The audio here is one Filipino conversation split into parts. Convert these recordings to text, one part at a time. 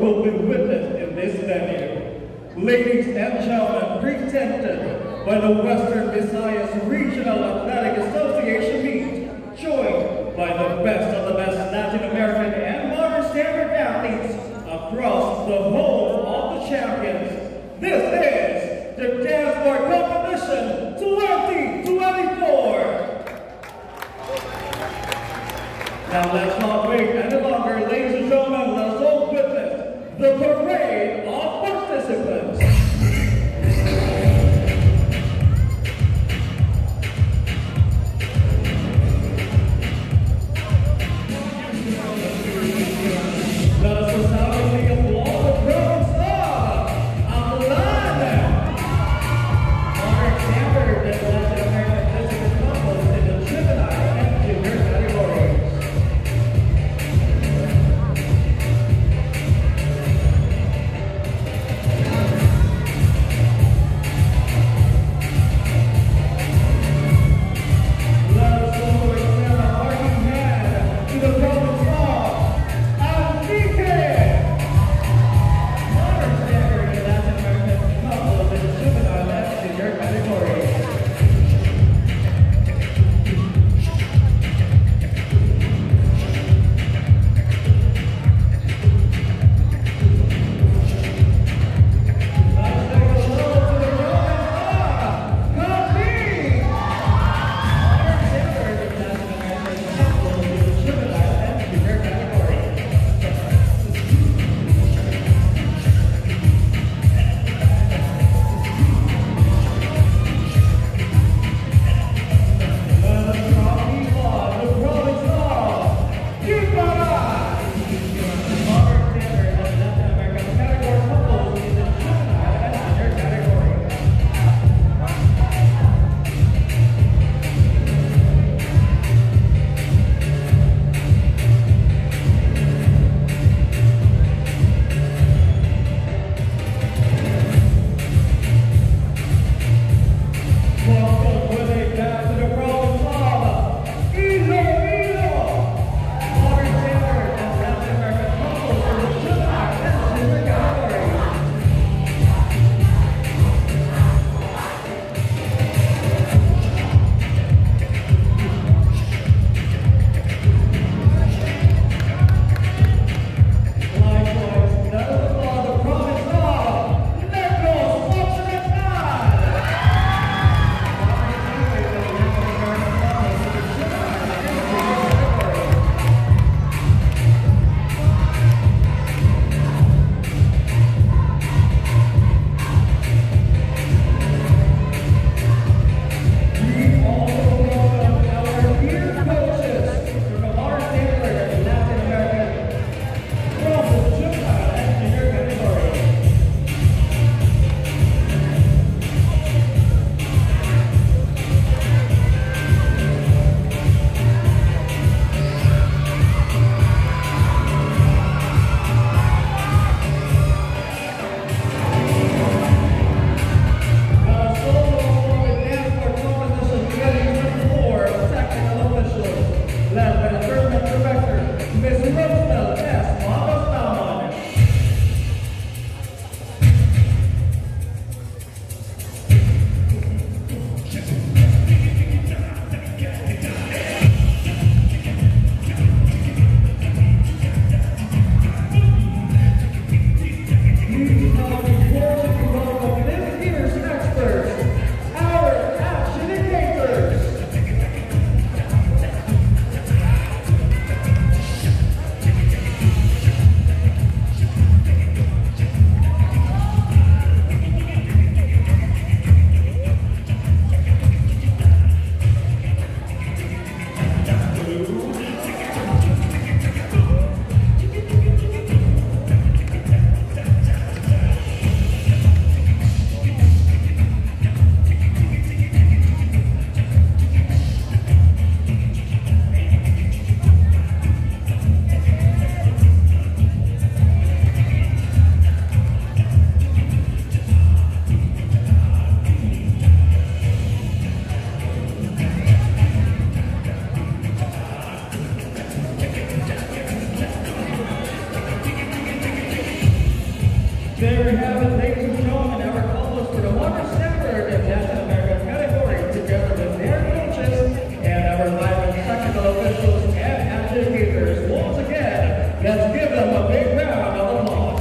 will be witnessed in this venue. Ladies and gentlemen, presented by the Western Visayas Regional Athletic Association meet, joined by the best of the best Latin American and modern standard athletes across the home of the champions. This is the Dance Floor Competition 2024. Now let's not wait any longer, ladies and gentlemen, let's all witness the parade of participants. Let us resoundingly applaud the province of Atlanta. Honor standard and Latin American physical couples in the juvenile and junior categories. There we have it, ladies and gentlemen, our couples for the Water Standard and Latin American category, together with their coaches and our live and technical officials and educators. Once again, let's give them a big round of applause.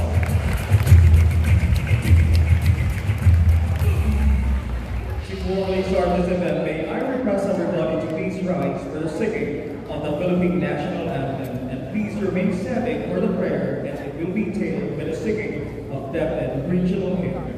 Before we start this event, may I request everybody to please rise for the singing of the Philippine National Anthem, and please remain standing for the prayer, and it will be taken with the singing of DepEd Regional Hymn.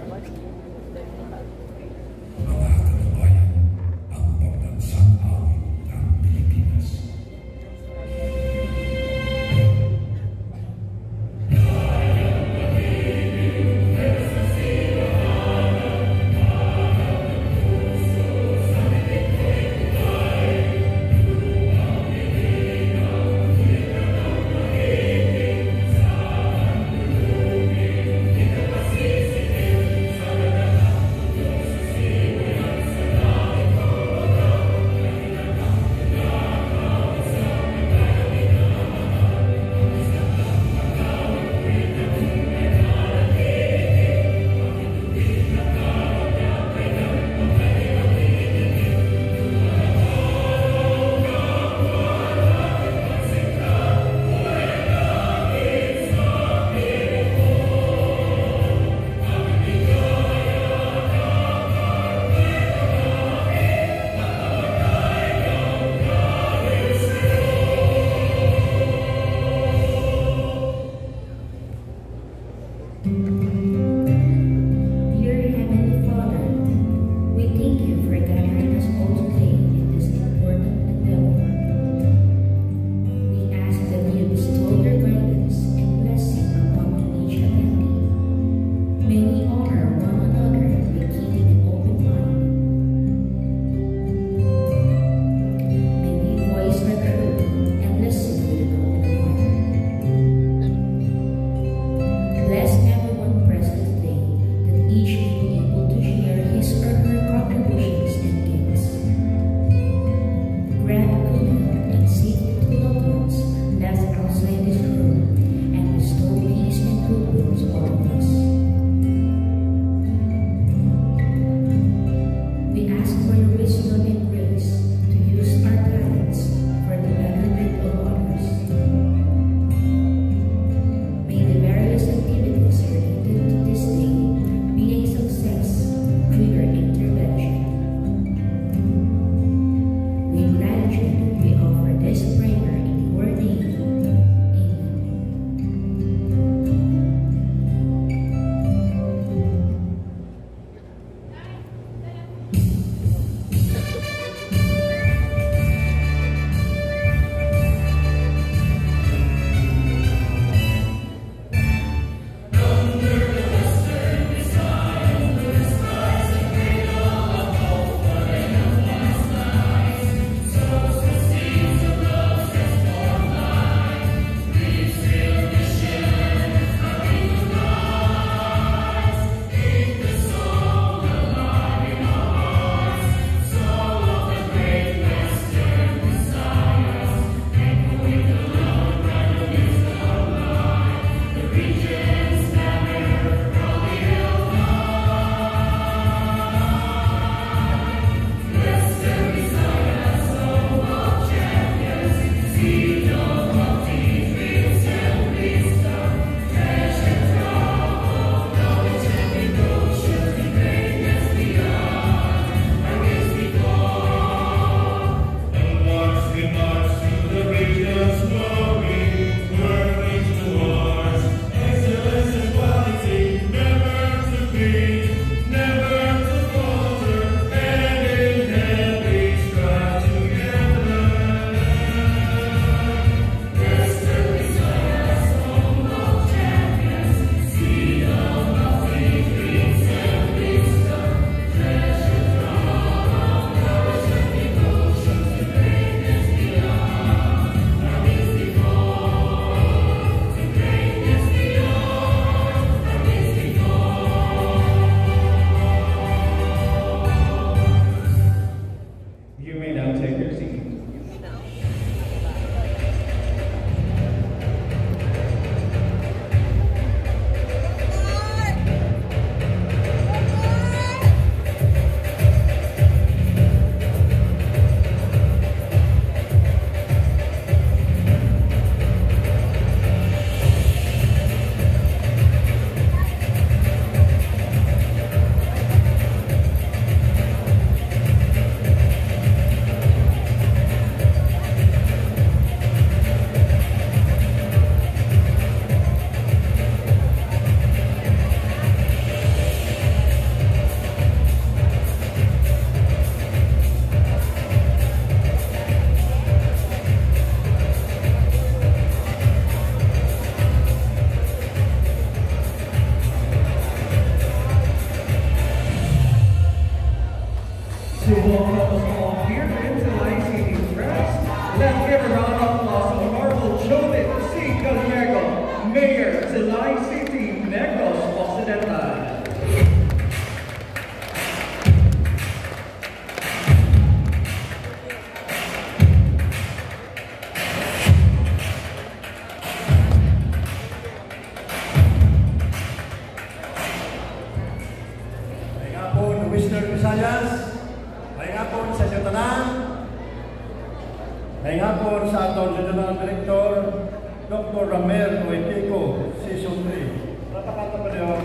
Dr. Ramel Oitico, Season 3. Napakata pa niyo,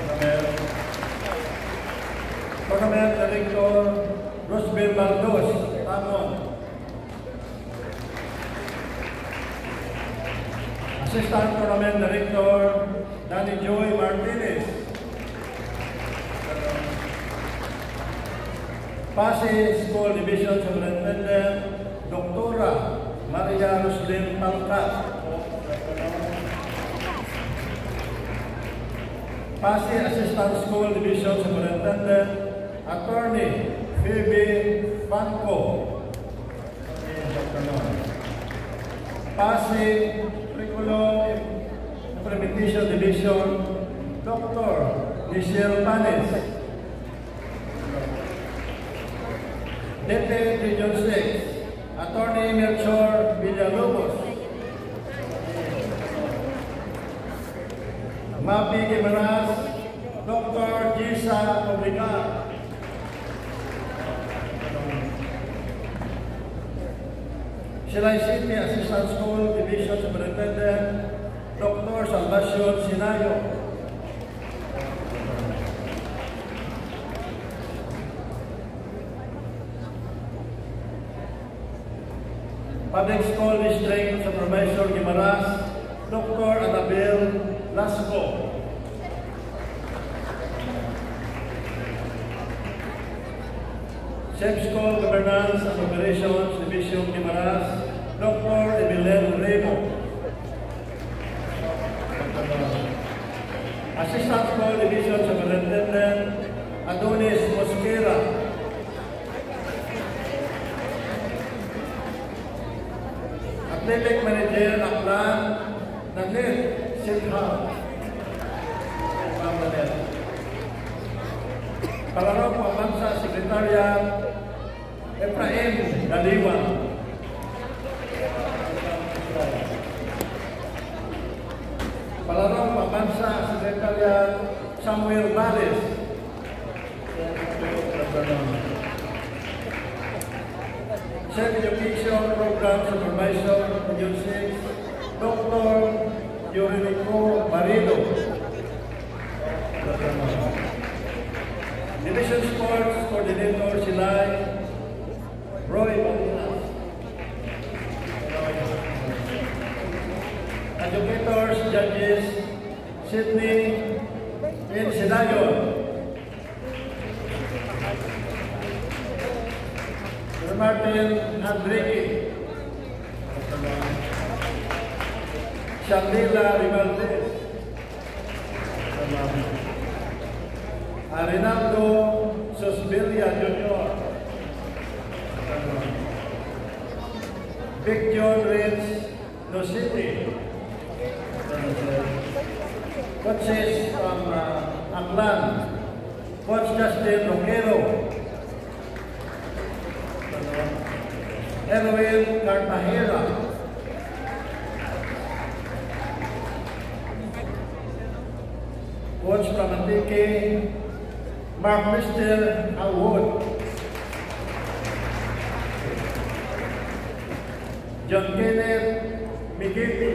Ramel. Tournament Director Rosbel Baldos, Tamon. Assistant Tournament Director Danny Joy Martinez. Pasig School Division Superintendent Dr. Maria Roslyn Palca. Pasig Assistant School Division Superintendent Attorney Phoebe Panco. Pasig Curriculum Implementation Division Dr. Michelle Panes. Deputy Region 6 Attorney Melchor Villalobos. Mapi Gimaras Dr. Gisa Obligar. Silay City Assistant School Division Superintendent Dr. Salvacion Sinayo. Public School District Supervisor Gimaras Dr. Annabel Lasco. Safe School Governance and Operations Division Gimaras Dr. Emilien Remo. Assistant School Division Superintendent Adonis Mosquera. Athletic Manager Aklan Nanit Silha. Palarong Pambansa Secretariat Efraim Daliwan. Palarong Pambansa Secretariat Samuel Bales. Safe Education Program Supervisor Region 6 Dr. Yorinico Marido. Division Sports Coordinator Silay Roy Balinas. Educators, Judges Sydney N. Silayon. Martin Andrique. Shandila Rivaldes. Arinaldo Sosbilia Jr. Big John Rins Nositi. Coaches from Aklan. Coach Justin Roquero. Erwin Cartagena. Coach from Antique, Mark Mr. Alwood. John Kenneth Migiti.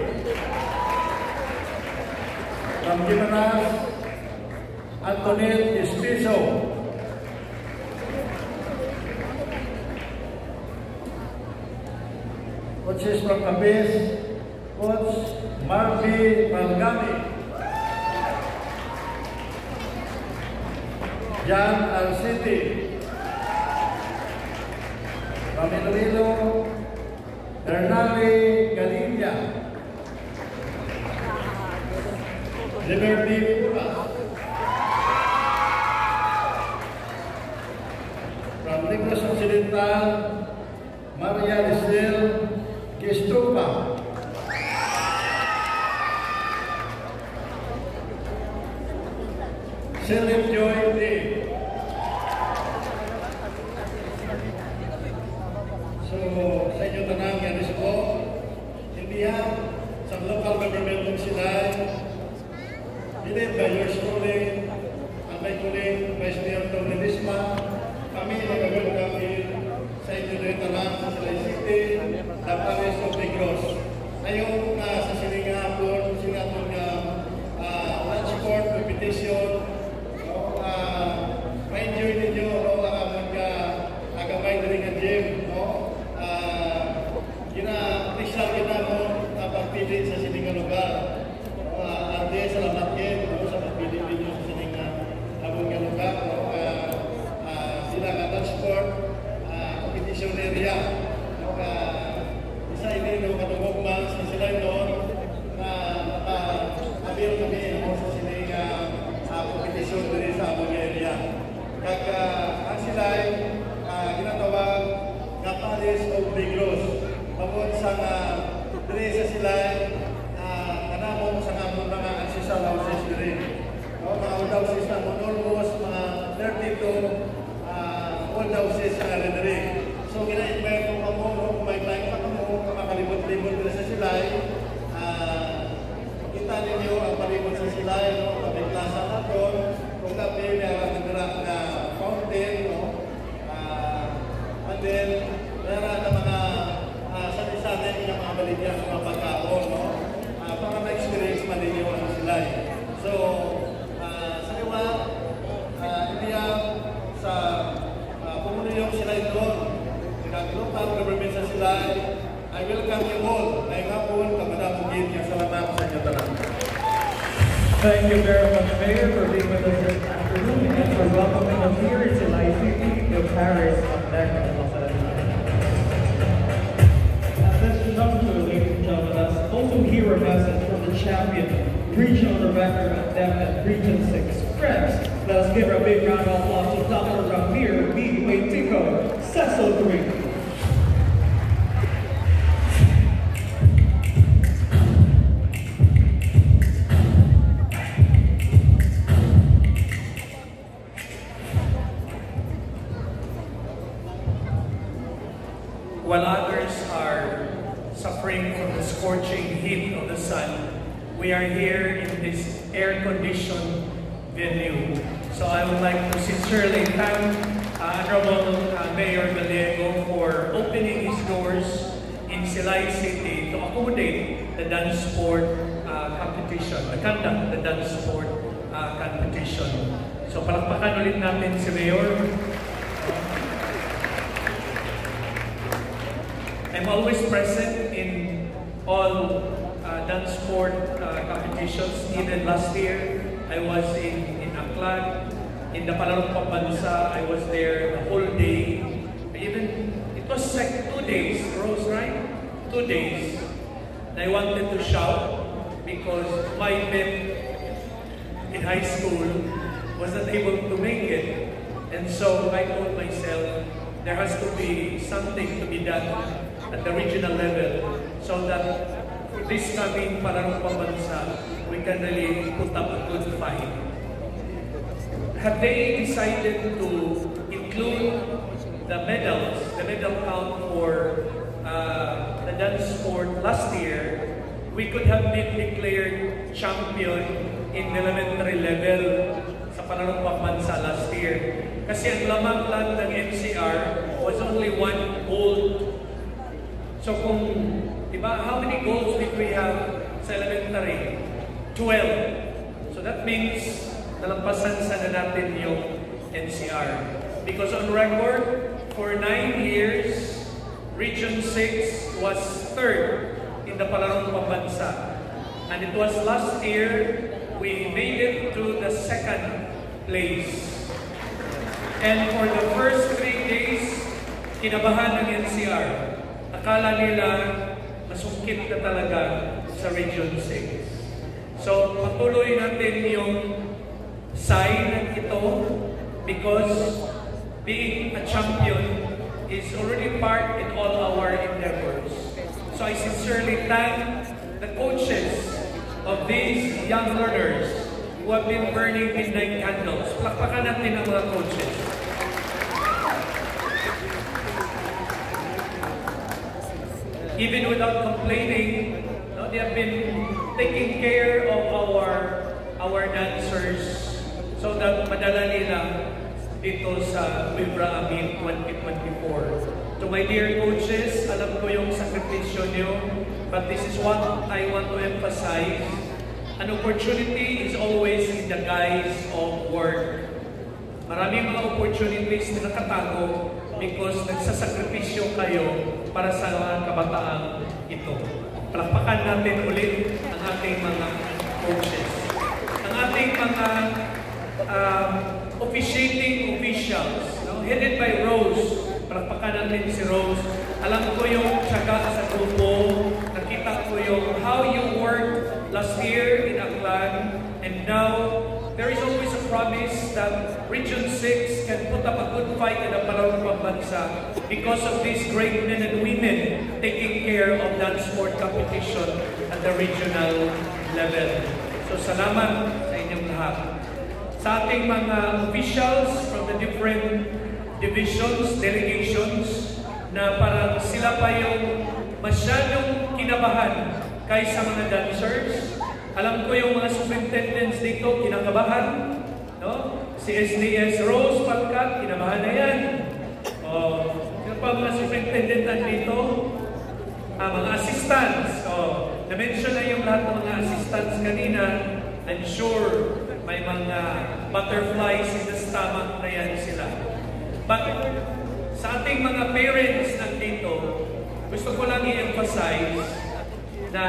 From Gimaras, Antoinette Espiso. Coaches from Cabez, Coach Marvy Malgami, Jan Alciti, from Iloilo, Bernali Galinja, Liberty Puras, from Negros Occidental, Maria Lisel Kistupa. Philip Joy Lee. So, sa inyo tanang yan is po, hindi yan sa local government ng Silay, hindi ba yours truly, ang may kuling Vice Mayor Tony Lisma, kami nagagawin kami sa inyo rin tanang sa Silay City, the Paris of Negros. Ngayon sa silingan lugar. Ate, salamat kayo sa pagpili ninyo sa sining abong nga lugar. Sila ka transport, competition area. Isa ini no katungog sa sila doon na apil kami sa sining competition diri sa abong area. Ang sila ginatawag nga Paris of Negros. Pagod sa diri sa sila kanamo sa among mga ancestral houses diri. Mga old houses na almost mga 32 old houses na diri. So gina-invite ko kamo kung may time pa kamo makalibot-libot diri sa sila. Kita ninyo ang palibot sa sila, mabiklasa na doon. Kung natin na fountain, and then meron na mga sani-sani na mga baligyan sa mga pagkaon, para ma-experience man ninyo ang sila. So, sa iwa, India, sa pumuniyong sila doon, local government sa sila, I welcome you all. Ay nga po, kamadamugin niya. Salamat sa inyo tanan. Thank you very much, Mayor, for being with us this afternoon and for welcoming us here to Silay City, the Paris of Decca. Let's jump to it, ladies and gentlemen. Let's also hear a message from the champion, regional director of DEF Region 6, Rex. Let us give a big round of applause to Dr. Ramir B. Waitico, Cecil 3. While others are suffering from the scorching heat of the sun, we are here in this air-conditioned venue. So I would like to sincerely thank Honorable Mayor Gallego for opening his doors in Silay City to accommodate the dance sport competition, the conduct the dance sport competition. So palakpakan ulit natin si Mayor. I'm always present in all dance sport competitions. Even last year, I was in Aklan, in the Palarong Pambansa. I was there the whole day. Even it was like 2 days, Rose, right? 2 days. And I wanted to shout because my mate in high school wasn't able to make it, and so I told myself there has to be something to be done at the regional level so that for this coming Palarong Pambansa, we can really put up a good fight. Have they decided to include the medal count for the dance sport last year? We could have been declared champion in the elementary level sa Palarong Pambansa last year. Kasi ang lamang lang ng NCR was only 1 gold. So kung, diba, how many goals did we have sa elementary? 12. So that means, nalampasan sana natin yung NCR. Because on record, for 9 years, Region 6 was 3rd in the Palarong Pambansa. And it was last year, we made it to the 2nd place. And for the first 3 days, kinabahan ng NCR. Akala nila masungkit na talaga sa Region 6. So, patuloy natin yung sign ito because being a champion is already part in all our endeavors. So, I sincerely thank the coaches of these young learners who have been burning midnight candles. Palakpakan natin ang mga coaches. Even without complaining, they have been taking care of our dancers so that madala nila dito sa Wibra Amin 2024. So my dear coaches, alam ko yung sakripisyo nyo, but this is what I want to emphasize. An opportunity is always in the guise of work. Maraming mga opportunities na nakatago because nagsasakripisyo kayo para sa mga kabataang ito. Palakpakan natin ulit ang headed by Rose. Palakpakan natin si Rose. Alam ko yung tsaga sa grupo. Nakita ko yung how you worked last year in Aklan. And now, there is always a promise that Region 6 can put up a good fight in the Palarong Pambansa because of these great men and women taking care of dance sport competition at the regional level. So salamat sa inyong lahat. Sa ating mga officials from the different divisions, delegations, na parang sila pa yung masyadong kinabahan kaysa mga dancers. Alam ko yung mga superintendents dito, kinakabahan. No? Si SDS Rose Palkat, kinabahan na yan. Sino pa mga superintendent dito? Mga assistants. Na-mention na yung lahat ng mga assistants kanina. I'm sure may mga butterflies in the stomach na yan sila. But sa ating mga parents nandito, gusto ko lang i-emphasize na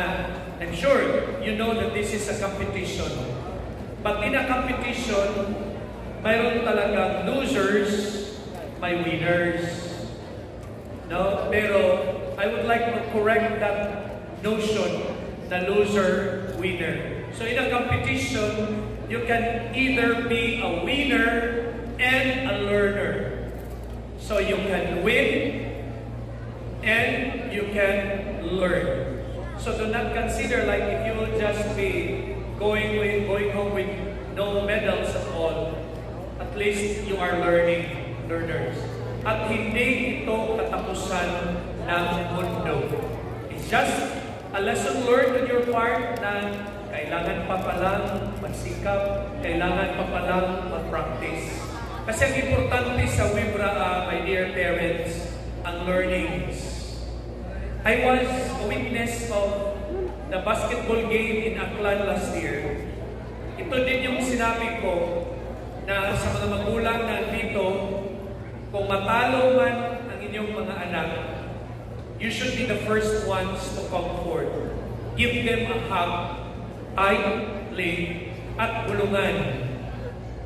I'm sure you know that this is a competition. But in a competition, mayroon talagang losers, may winners. No? Pero I would like to correct that notion, the loser, winner. So in a competition, you can either be a winner and a learner. So you can win and you can learn. So do not consider like if you will just be going home with no medals at all. At least you are learners. At hindi ito katapusan ng mundo. It's just a lesson learned on your part na kailangan pa palang magsikap, kailangan pa palang mag-practice. Kasi ang importante sa Wibra, my dear parents, ang learnings. I was a witness of the basketball game in Aklan last year. Ito din yung sinabi ko na sa mga magulang na dito, kung matalo man ang inyong mga anak, you should be the first ones to come forward. Give them a hug, tightly, at bulungan.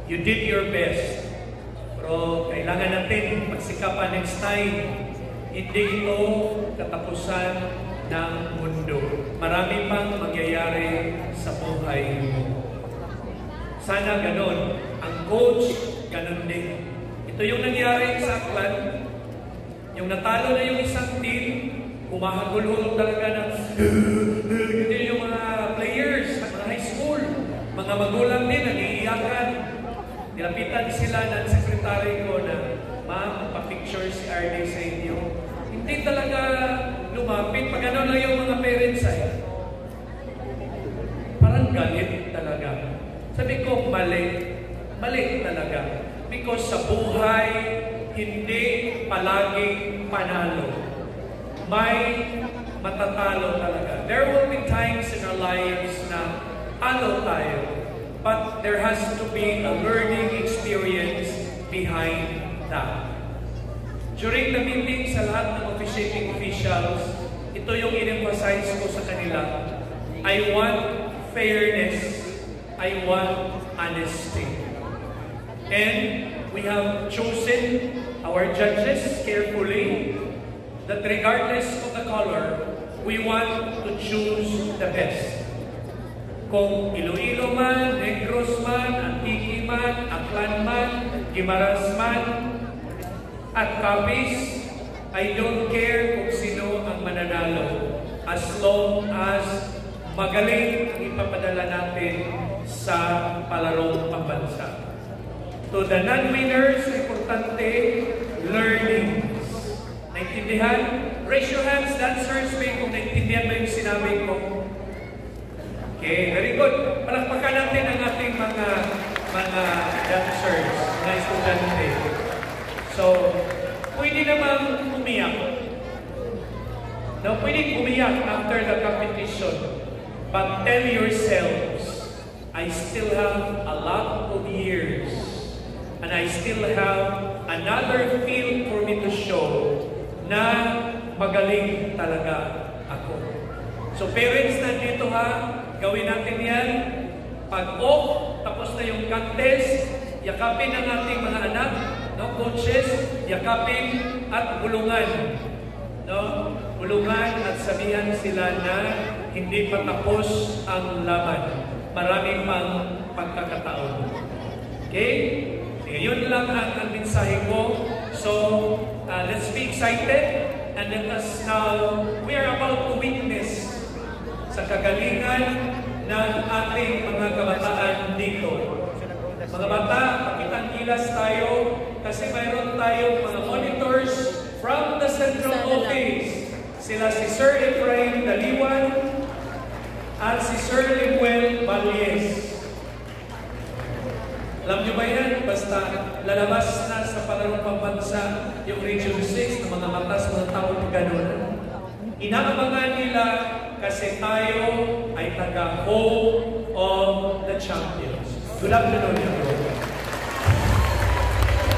You did your best. Pero kailangan natin magsikapan next time. Hindi ito katapusan ng mundo. Marami pang mangyayari sa buhay mo. Sana ganon. Ang coach, ganon din. Ito yung nangyari sa Aklan. Yung natalo na yung isang team, humahagulhulog talaga ng hindi yung mga players, mga high school, mga magulang din, nag-iiyakan. Nilapitan sila ng sekretary ko na, ma'am, pa-picture si RD sa inyo. Hindi talaga lumapit. Pag ano lang yung mga parents ay, parang galit talaga. Sabi ko, mali. Mali talaga. Because sa buhay, hindi palaging panalo. May matatalo talaga. There will be times in our lives na talo tayo. But there has to be a learning experience behind that. During the meeting sa lahat ng officiating officials, ito yung in-emphasize ko sa kanila. I want fairness. I want honesty. And we have chosen our judges carefully that regardless of the color, we want to choose the best. Kung Iloilo man, Negros man, Antique man, Aklan man, Guimaras man, at Capiz, I don't care kung sino ang mananalo as long as magaling ang ipapadala natin sa palarong pambansa. To the non-winners, importante, learning. Naintindihan? Raise your hands, dancers, kung naintindihan ba yung sinabi ko. Okay, very good. Palakpakan natin ang ating mga dancers, mga estudyante. So, pwede namang umiyak. No, pwede umiyak after the competition. But tell yourselves, I still have a lot of years and I still have another field for me to show na magaling talaga ako. So parents, nandito ha, gawin natin yan. Pag off, tapos na yung contest, yakapin ang ating mga anak, No, coaches, yakapin at bulungan. No, bulungan at sabihan sila na hindi pa tapos ang laban. Marami pang pagkakataon. Okay? Yun lang ang mensahe ko. So, let's be excited and let us now, we are about to witness sa kagalingan ng ating mga kabataan dito. Mga bata, pakitang gilas tayo kasi mayroon tayong mga monitors from the central office. Sila si Sir Efrain Daliwan at si Sir Lemuel Valles. Alam nyo ba yan? Basta lalabas na sa palarong pambansa yung Region 6 ng mga matas mga tao na gano'n. Inaabangan nila kasi tayo ay taga-home of the champions. Good afternoon, everyone.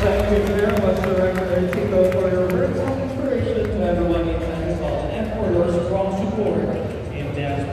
Thank you very much, Director Chico, for your words of inspiration to everyone in Tennis Hall and for your strong support in dance.